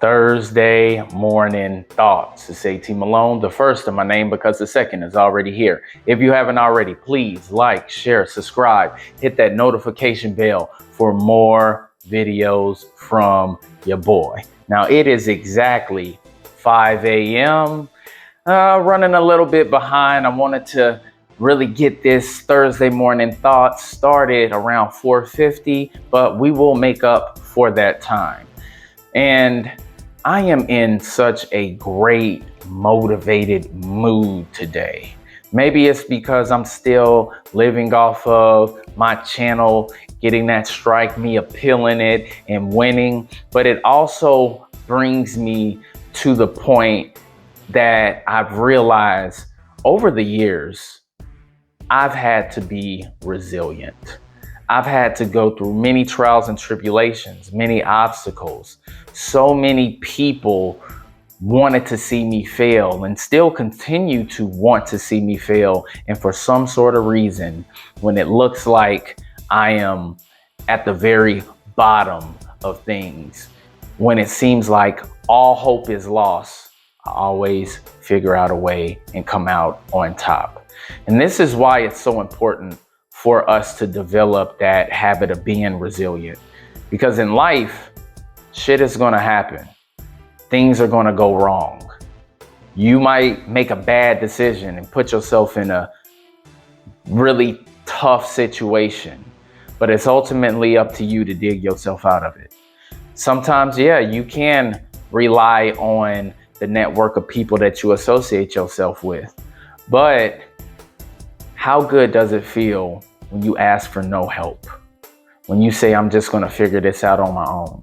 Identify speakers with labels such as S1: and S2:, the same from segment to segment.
S1: Thursday morning thoughts. It's AT Malone, the first of my name because the second is already here. If you haven't already, please like, share, subscribe, hit that notification bell for more videos from your boy. Now it is exactly 5 a.m. Running a little bit behind. I wanted to really get this Thursday morning thoughts started around 4:50, but we will make up for that time. And I am in such a great, motivated mood today. Maybe it's because I'm still living off of my channel, getting that strike, me appealing it and winning. But it also brings me to the point that I've realized over the years, I've had to be resilient. I've had to go through many trials and tribulations, many obstacles. So many people wanted to see me fail and still continue to want to see me fail. And for some sort of reason, when it looks like I am at the very bottom of things, when it seems like all hope is lost, I always figure out a way and come out on top. And this is why it's so important for us to develop that habit of being resilient. Because in life, shit is gonna happen. Things are gonna go wrong. You might make a bad decision and put yourself in a really tough situation, but it's ultimately up to you to dig yourself out of it. Sometimes, yeah, you can rely on the network of people that you associate yourself with, but how good does it feel when you ask for no help? When you say, I'm just gonna figure this out on my own.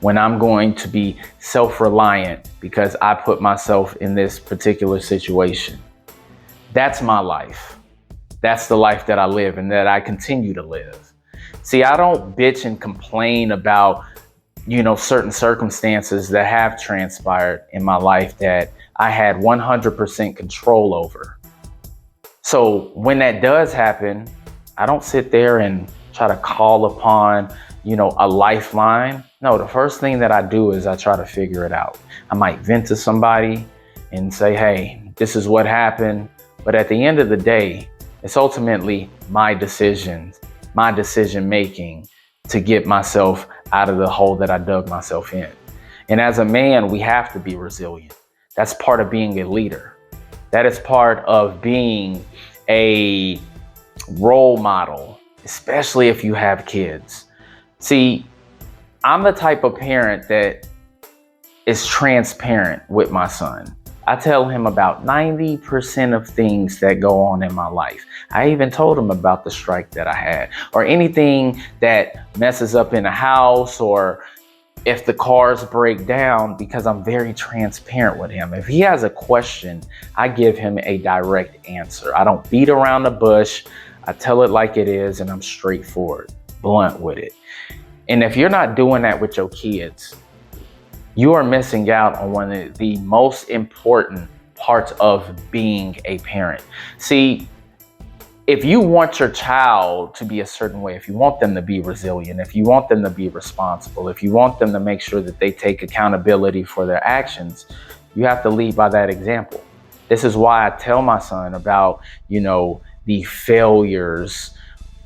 S1: When I'm going to be self-reliant because I put myself in this particular situation. That's my life. That's the life that I live and that I continue to live. See, I don't bitch and complain about, certain circumstances that have transpired in my life that I had 100% control over. So when that does happen, I don't sit there and try to call upon, a lifeline. No, the first thing that I do is I try to figure it out. I might vent to somebody and say, hey, this is what happened. But at the end of the day, it's ultimately my decision making to get myself out of the hole that I dug myself in. And as a man, we have to be resilient. That's part of being a leader. That is part of being a role model, especially if you have kids. See, I'm the type of parent that is transparent with my son. I tell him about 90% of things that go on in my life. I even told him about the strike that I had, or anything that messes up in the house, or if the cars break down, because I'm very transparent with him. If he has a question, I give him a direct answer. I don't beat around the bush. I tell it like it is, and I'm straightforward, blunt with it. And if you're not doing that with your kids, you are missing out on one of the most important parts of being a parent. See, if you want your child to be a certain way, if you want them to be resilient, if you want them to be responsible, if you want them to make sure that they take accountability for their actions, you have to lead by that example. This is why I tell my son about, the failures,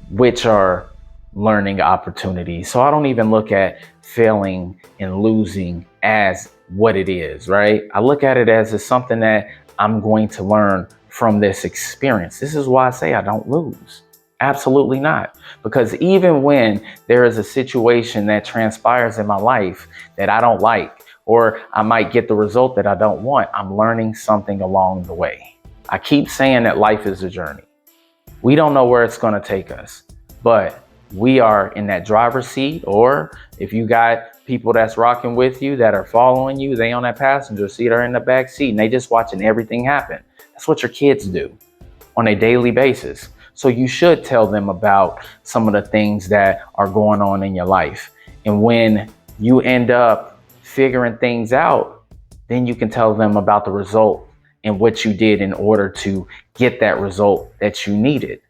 S1: which are learning opportunities. So I don't even look at failing and losing as what it is, right? I look at it as it's something that I'm going to learn from this experience. This is why I say I don't lose. Absolutely not. Because even when there is a situation that transpires in my life that I don't like, or I might get the result that I don't want, I'm learning something along the way. I keep saying that life is a journey. We don't know where it's going to take us, but we are in that driver's seat, or if you got people that's rocking with you that are following you, they on that passenger seat or in the back seat, and they just watching everything happen. That's what your kids do on a daily basis. So you should tell them about some of the things that are going on in your life. And when you end up figuring things out, then you can tell them about the result and what you did in order to get that result that you needed.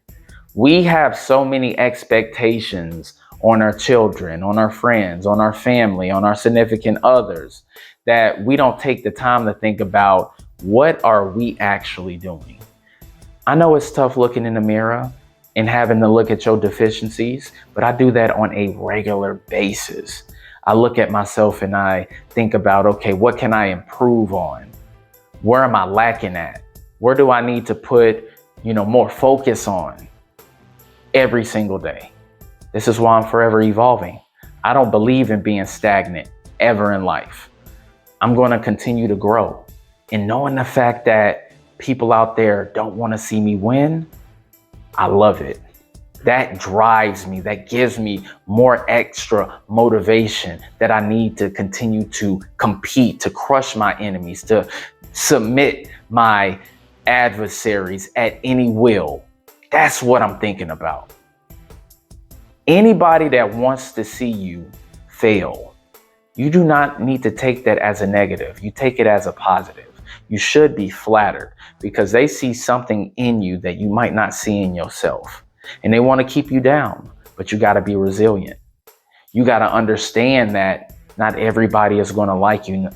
S1: We have so many expectations on our children, on our friends, on our family, on our significant others, that we don't take the time to think about what are we actually doing. I know it's tough looking in the mirror and having to look at your deficiencies, but I do that on a regular basis. I look at myself and I think about, okay, what can I improve on? Where am I lacking at? Where do I need to put, more focus on every single day? This is why I'm forever evolving. I don't believe in being stagnant ever in life. I'm going to continue to grow. And knowing the fact that people out there don't want to see me win, I love it. That drives me. That gives me more extra motivation that I need to continue to compete, to crush my enemies, to submit my adversaries at any will. That's what I'm thinking about. Anybody that wants to see you fail, you do not need to take that as a negative. You take it as a positive. You should be flattered because they see something in you that you might not see in yourself. And they want to keep you down, but you got to be resilient. You got to understand that not everybody is going to like you.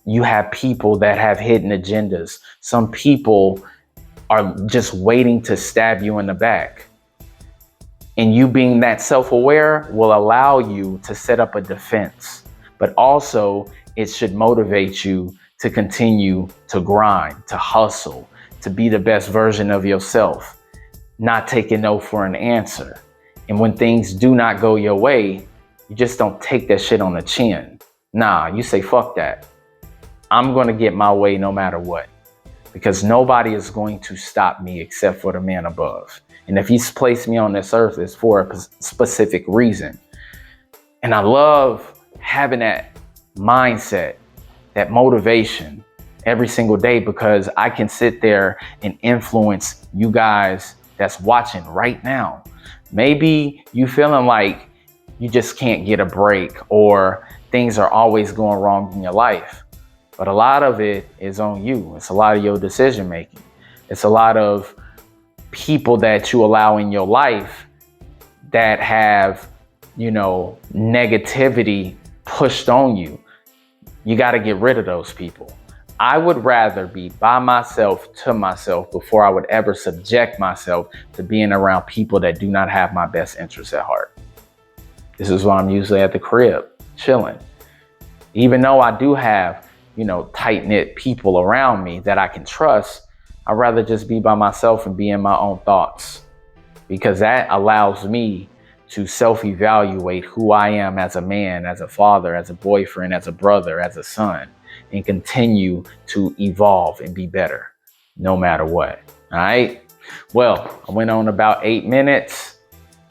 S1: You have people that have hidden agendas. Some people are just waiting to stab you in the back. And you being that self-aware will allow you to set up a defense, but also it should motivate you to continue to grind, to hustle, to be the best version of yourself, not taking no for an answer. And when things do not go your way, you just don't take that shit on the chin. Nah, you say, fuck that. I'm going to get my way no matter what, because nobody is going to stop me except for the man above. And if he's placed me on this earth, it's for a specific reason. And I love having that mindset, that motivation every single day, because I can sit there and influence you guys that's watching right now. Maybe you feeling like you just can't get a break or things are always going wrong in your life. But a lot of it is on you. It's a lot of your decision making. It's a lot of people that you allow in your life that have, negativity pushed on you. You got to get rid of those people. I would rather be by myself to myself before I would ever subject myself to being around people that do not have my best interests at heart. This is why I'm usually at the crib, chilling. Even though I do have, tight-knit people around me that I can trust, I'd rather just be by myself and be in my own thoughts, because that allows me to self-evaluate who I am as a man, as a father, as a boyfriend, as a brother, as a son, and continue to evolve and be better no matter what. All right. Well, I went on about 8 minutes.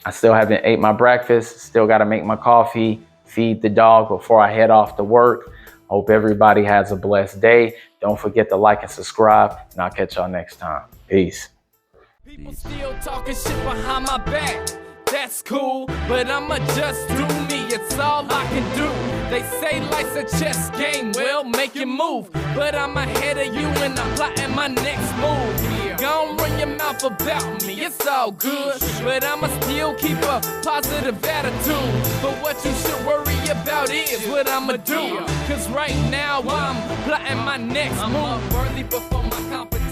S1: I still haven't ate my breakfast. Still got to make my coffee, feed the dog before I head off to work. Hope everybody has a blessed day. Don't forget to like and subscribe, and I'll catch y'all next time. Peace.
S2: People still talking shit behind my back. That's cool, but I'ma just do me. It's all I can do. They say life's a chess game, well, make you move. But I'm ahead of you and I'm plotting my next move. Gon' run your mouth about me, it's all good. But I'ma still keep a positive attitude. But what you should worry about is what I'ma do. Cause right now I'm plotting my next move. I'm worthy before my competition.